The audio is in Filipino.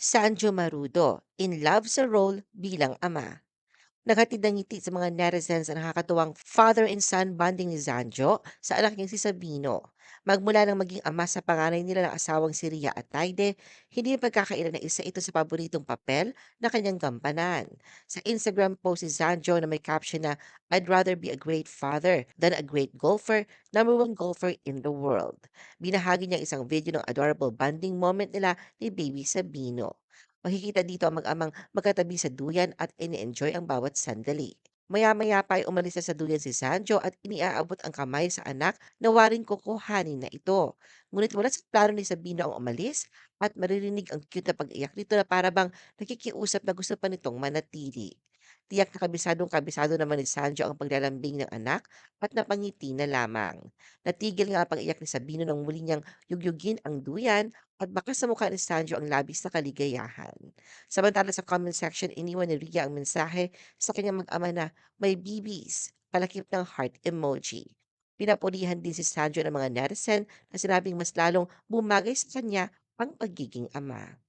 Sanjo Marudo, in love sa role bilang ama. Naghatid ng ngiti sa mga netizens ang nakakatuwang father and son bonding ni Zanjo sa anak niyang si Sabino. Magmula nang maging ama sa panganay nila ng asawang si Ria at Taide, hindi pagkakailan na isa ito sa paboritong papel na kanyang gampanan. Sa Instagram post si Zanjo na may caption na I'd rather be a great father than a great golfer, number one golfer in the world. Binahagi niya isang video ng adorable bonding moment nila ni Baby Sabino. Makikita dito ang mag-amang magkatabi sa duyan at ini-enjoy ang bawat sandali. Maya-maya pa ay umalis na sa duyan si Sancho at iniaabot ang kamay sa anak na waring kukuhanin na ito. Ngunit wala sa plano ni Sabino ang umalis at maririnig ang cute na pag-iyak nito na para bang nakikiusap na gusto pa nitong manatili. Tiyak na kabisadong-kabisado naman ni Sancho ang paglalambing ng anak at napangiti na lamang. Natigil nga ang pag-iyak ni Sabino nang muli niyang yugyugin ang duyan at bakas sa mukha ni Sanjo ang labis na kaligayahan. Samantala sa comment section, iniwan ni Ria ang mensahe sa kanyang mag-ama na may BBs, palakip ng heart emoji. Pinapulihan din si Sanjo ng mga netizen na sinabing mas lalong bumagay sa kanya ang pagiging ama.